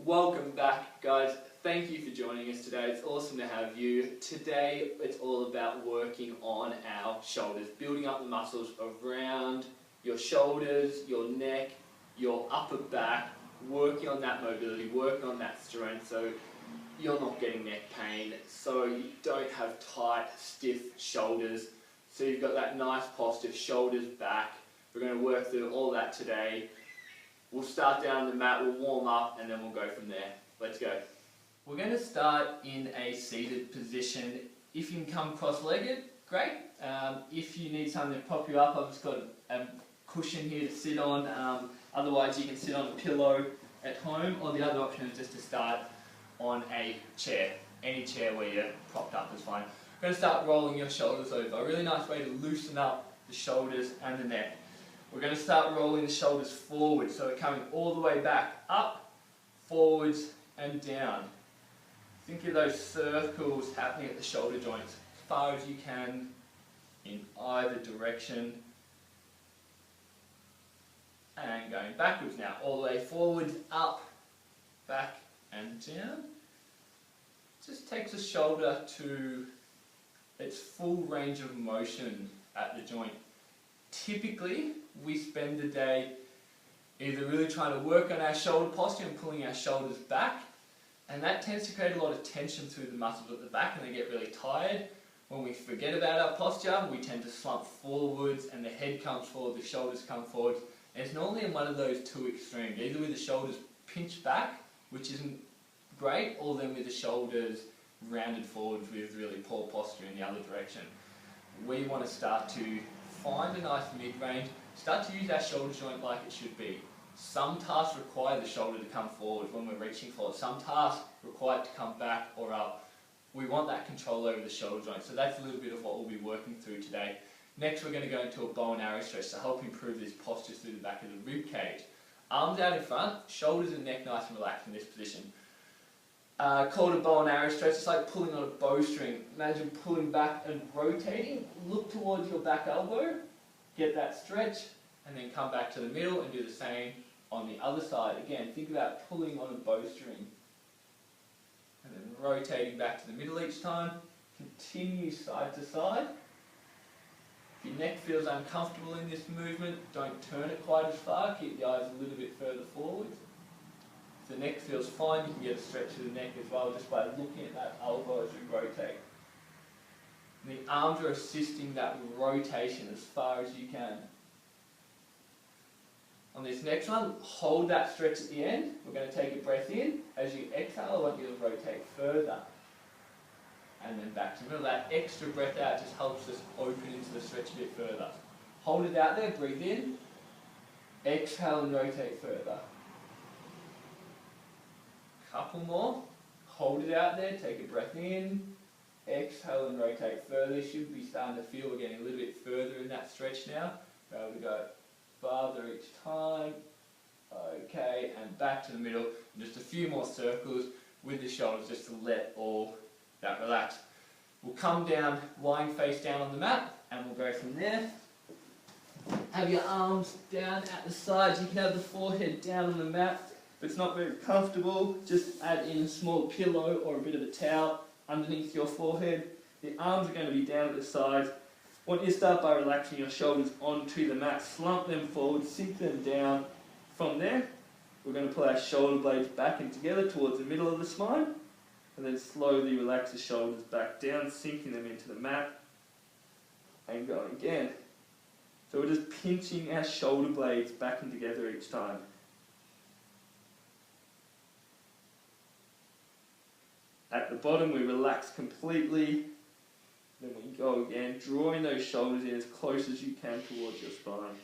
Welcome back, guys. Thank you for joining us today. It's awesome to have you. Today it's all about working on our shoulders, building up the muscles around your shoulders, your neck, your upper back, working on that mobility, working on that strength so you're not getting neck pain, so you don't have tight, stiff shoulders, so you've got that nice posture, shoulders back. We're going to work through all that today. We'll start down on the mat, we'll warm up, and then we'll go from there. Let's go. We're going to start in a seated position. If you can come cross-legged, great. If you need something to prop you up, I've just got a cushion here to sit on. Otherwise, you can sit on a pillow at home, or the other option is just to start on a chair. Any chair where you're propped up is fine. We're going to start rolling your shoulders over. A really nice way to loosen up the shoulders and the neck. We're going to start rolling the shoulders forward, so we're coming all the way back, up, forwards and down. Think of those circles happening at the shoulder joints as far as you can in either direction. And going backwards now, all the way forward, up, back and down. Just takes the shoulder to its full range of motion at the joint. Typically, we spend the day either really trying to work on our shoulder posture and pulling our shoulders back, and that tends to create a lot of tension through the muscles at the back and they get really tired. When we forget about our posture, we tend to slump forwards and the head comes forward, the shoulders come forward. And it's normally in one of those two extremes, either with the shoulders pinched back, which isn't great, or then with the shoulders rounded forwards with really poor posture in the other direction. We want to start to find a nice mid-range, start to use our shoulder joint like it should be. Some tasks require the shoulder to come forward when we're reaching forward. Some tasks require it to come back or up. We want that control over the shoulder joint. So that's a little bit of what we'll be working through today. Next, we're going to go into a bow and arrow stretch to help improve this posture through the back of the rib cage. Arms out in front, shoulders and neck nice and relaxed in this position. Called a bow and arrow stretch. It's like pulling on a bowstring. Imagine pulling back and rotating. Look towards your back elbow, get that stretch, and then come back to the middle and do the same on the other side. Again, think about pulling on a bowstring. And then rotating back to the middle each time. Continue side to side. If your neck feels uncomfortable in this movement, don't turn it quite as far. Keep the eyes a little bit further forward. If the neck feels fine, you can get a stretch of the neck as well just by looking at that elbow as we rotate. And the arms are assisting that rotation as far as you can. On this next one, hold that stretch at the end. We're going to take a breath in. As you exhale, I want you to rotate further. And then back to the middle. That extra breath out just helps us open into the stretch a bit further. Hold it out there, breathe in. Exhale and rotate further. Couple more. Hold it out there, take a breath in. Exhale and rotate further. You should be starting to feel we're getting a little bit further in that stretch now. Be able to go farther each time. Okay, and back to the middle. And just a few more circles with the shoulders just to let all that relax. We'll come down, lying face down on the mat, and we'll go from there. Have your arms down at the sides. You can have the forehead down on the mat. If it's not very comfortable, just add in a small pillow or a bit of a towel underneath your forehead. The arms are going to be down at the sides. I want you to start by relaxing your shoulders onto the mat. Slump them forward, sink them down. From there, we're going to pull our shoulder blades back and together towards the middle of the spine. And then slowly relax the shoulders back down, sinking them into the mat. And going again. So we're just pinching our shoulder blades back and together each time. At the bottom, we relax completely. Then we go again, drawing those shoulders in as close as you can towards your spine.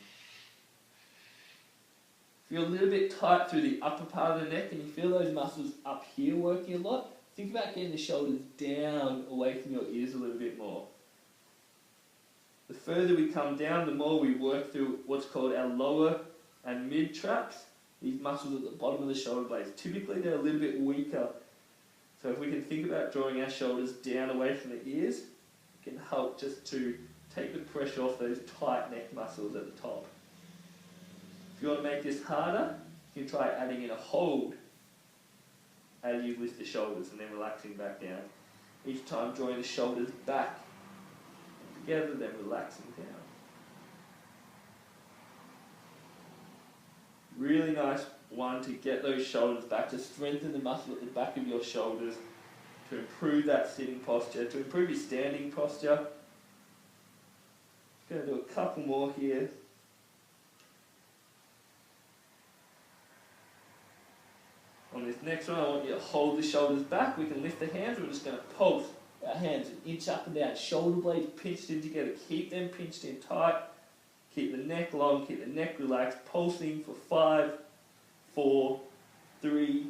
If you're a little bit tight through the upper part of the neck and you feel those muscles up here working a lot, think about getting the shoulders down away from your ears a little bit more. The further we come down, the more we work through what's called our lower and mid traps. These muscles at the bottom of the shoulder blades. Typically, they're a little bit weaker. So if we can think about drawing our shoulders down away from the ears, it can help just to take the pressure off those tight neck muscles at the top. If you want to make this harder, you can try adding in a hold. as you lift the shoulders, and then relaxing back down. Each time drawing the shoulders back together, then relaxing down. Really nice one to get those shoulders back, to strengthen the muscle at the back of your shoulders, to improve that sitting posture, to improve your standing posture. Just going to do a couple more here. On this next one, I want you to hold the shoulders back. We can lift the hands. We're just going to pulse our hands an inch up and down. Shoulder blades pinched in together. Keep them pinched in tight. Keep the neck long. Keep the neck relaxed. Pulsing for 5, 4, 3,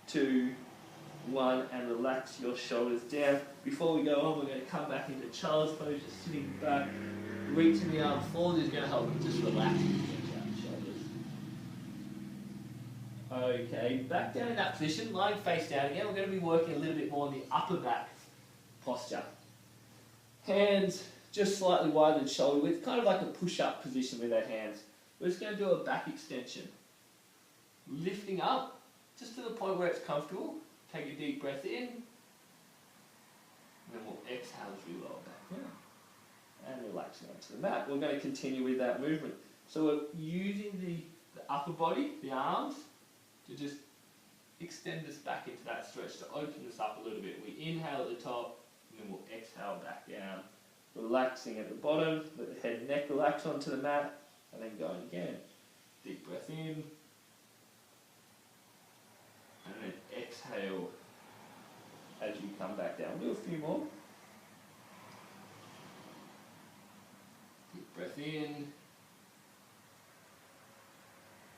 2, 1, and relax your shoulders down. Before we go on, we're going to come back into child's pose, just sitting back, reaching the arms forward is going to help you just relax and stretch out the shoulders. Okay, back down in that position, lying face down again. We're going to be working a little bit more on the upper back posture. Hands just slightly wider than shoulder width, kind of like a push-up position with our hands. We're just going to do a back extension. Lifting up, just to the point where it's comfortable. Take a deep breath in, and then we'll exhale as we lower back down. And relaxing onto the mat. We're going to continue with that movement. So we're using the upper body, the arms, to just extend us back into that stretch, to open us up a little bit. We inhale at the top, and then we'll exhale back down. Relaxing at the bottom, let the head and neck relax onto the mat, and then going again. Deep breath in, and then exhale as you come back down. We'll do a few more. Deep breath in,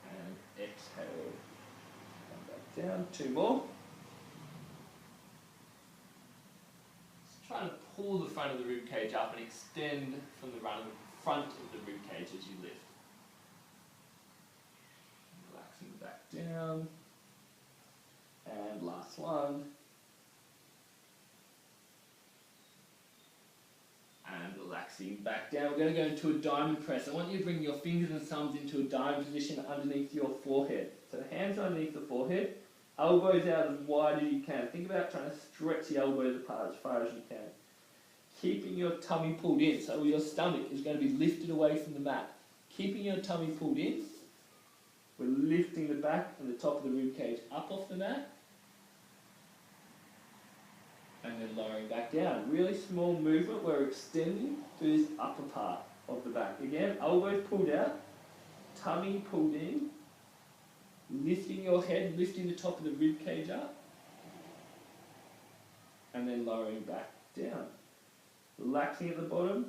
and exhale. Come back down. 2 more. Just try to pull the front of the rib cage up and extend from the front of the rib cage as you lift. Relaxing back down. And last one. And relaxing back down. We're going to go into a diamond press. I want you to bring your fingers and thumbs into a diamond position underneath your forehead. So the hands underneath the forehead, elbows out as wide as you can. Think about trying to stretch the elbows apart as far as you can. Keeping your tummy pulled in, so your stomach is going to be lifted away from the mat. Keeping your tummy pulled in, we're lifting the back and the top of the rib cage up off the mat, and then lowering back down. Really small movement, we're extending through this upper part of the back. Again, elbows pulled out, tummy pulled in, lifting your head, lifting the top of the rib cage up, and then lowering back down. Relaxing at the bottom,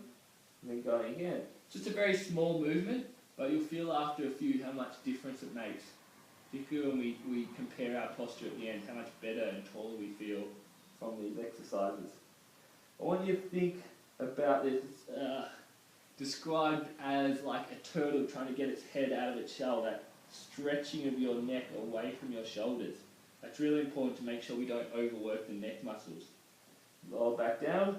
and then going again. Just a very small movement, but you'll feel after a few how much difference it makes. Particularly when we compare our posture at the end, how much better and taller we feel from these exercises. I want you to think about this described as like a turtle trying to get its head out of its shell, that stretching of your neck away from your shoulders. That's really important to make sure we don't overwork the neck muscles. Lower back down.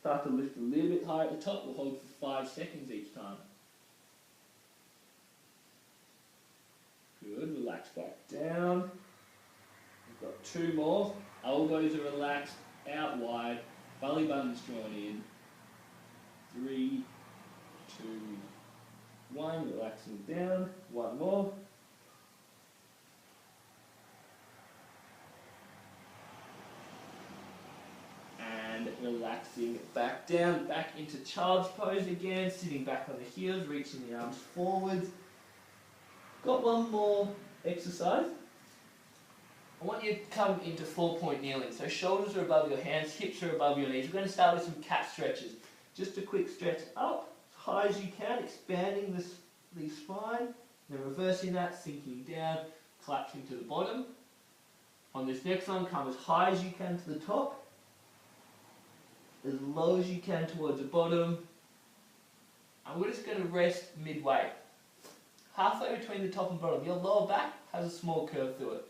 Start to lift a little bit higher at the top. We'll hold for 5 seconds each time. Good. Relax back down. We've got 2 more. Elbows are relaxed, out wide. Belly button's drawn in. 3, 2, 1. Relaxing down. 1 more. Relaxing back down, back into child's pose again, sitting back on the heels, reaching the arms forwards. Got 1 more exercise. I want you to come into 4-point kneeling. So shoulders are above your hands, hips are above your knees. We're going to start with some cat stretches. Just a quick stretch up, as high as you can, expanding the spine, then reversing that, sinking down, collapsing to the bottom. On this next one, come as high as you can to the top, as low as you can towards the bottom, and we're just going to rest midway. Halfway between the top and bottom, your lower back has a small curve through it.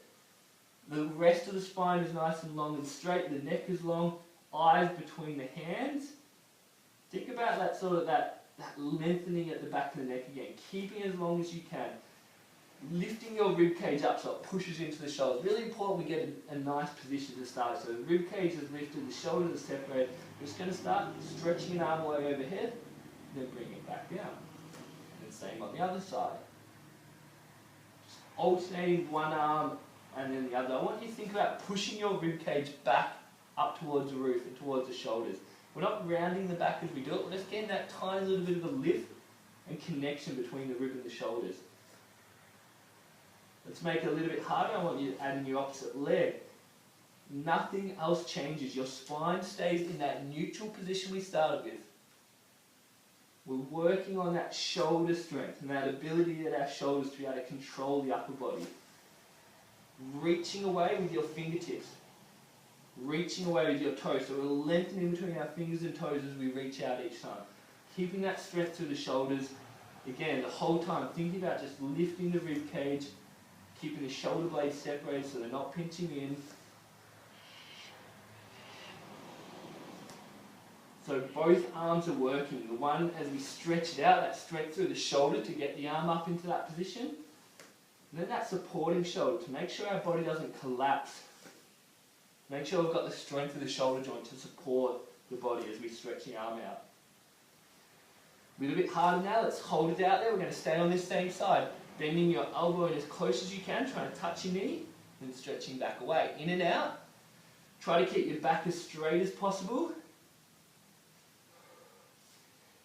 The rest of the spine is nice and long and straight, the neck is long, eyes between the hands. Think about that sort of that lengthening at the back of the neck again, keeping as long as you can. lifting your rib cage up so it pushes into the shoulders. Really important we get a nice position to start. So the rib cage is lifted, the shoulders are separated. We're just going to start stretching an arm way overhead, then bring it back down. And same on the other side. Just alternating one arm and then the other. I want you to think about pushing your rib cage back up towards the roof and towards the shoulders. We're not rounding the back as we do it, we're just getting that tiny little bit of a lift and connection between the rib and the shoulders. Let's make it a little bit harder. I want you to add in your opposite leg. Nothing else changes. Your spine stays in that neutral position we started with. We're working on that shoulder strength and that ability of our shoulders to be able to control the upper body. Reaching away with your fingertips. Reaching away with your toes. So we're lengthening between our fingers and toes as we reach out each time. Keeping that strength through the shoulders. Again, the whole time thinking about just lifting the rib cage, keeping the shoulder blades separated so they're not pinching in. So both arms are working. The one as we stretch it out, that strength through the shoulder to get the arm up into that position. And then that supporting shoulder to make sure our body doesn't collapse. Make sure we've got the strength of the shoulder joint to support the body as we stretch the arm out. A little bit harder now, let's hold it out there. We're going to stay on this same side. Bending your elbow in as close as you can, trying to touch your knee, and stretching back away. In and out. Try to keep your back as straight as possible.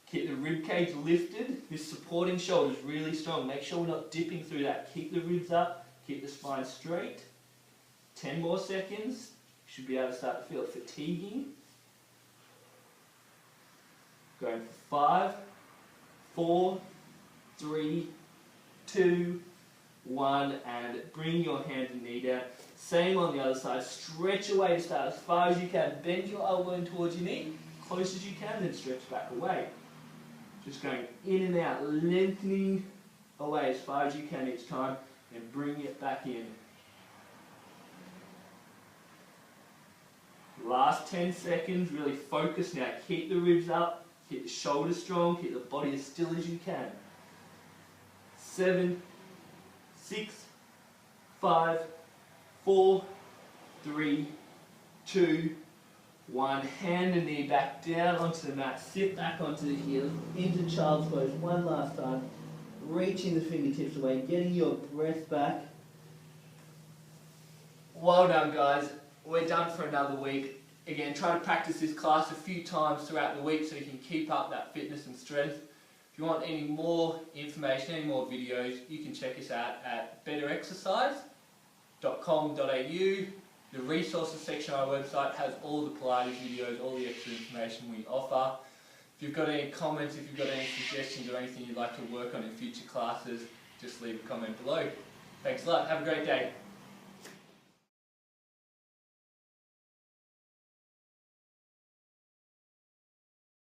Keep the rib cage lifted. This supporting shoulder is really strong. Make sure we're not dipping through that. Keep the ribs up, keep the spine straight. 10 more seconds. You should be able to start to feel it fatiguing. Going for 5, 4, 3, 2, 1, and bring your hand and knee down. Same on the other side. Stretch away to start as far as you can. Bend your elbow in towards your knee, close as you can, then stretch back away. Just going in and out, lengthening away as far as you can each time, and bring it back in. Last 10 seconds, really focus now. Keep the ribs up, keep the shoulders strong, keep the body as still as you can. 7, 6, 5, 4, 3, 2, 1. Hand and knee back down onto the mat. Sit back onto the heels. Into child's pose one last time. Reaching the fingertips away. Getting your breath back. Well done, guys. We're done for another week. Again, try to practice this class a few times throughout the week so you can keep up that fitness and strength. If you want any more information, any more videos, you can check us out at betterexercise.com.au. The resources section of our website has all the Pilates videos, all the extra information we offer. If you've got any comments, if you've got any suggestions or anything you'd like to work on in future classes, just leave a comment below. Thanks a lot. Have a great day.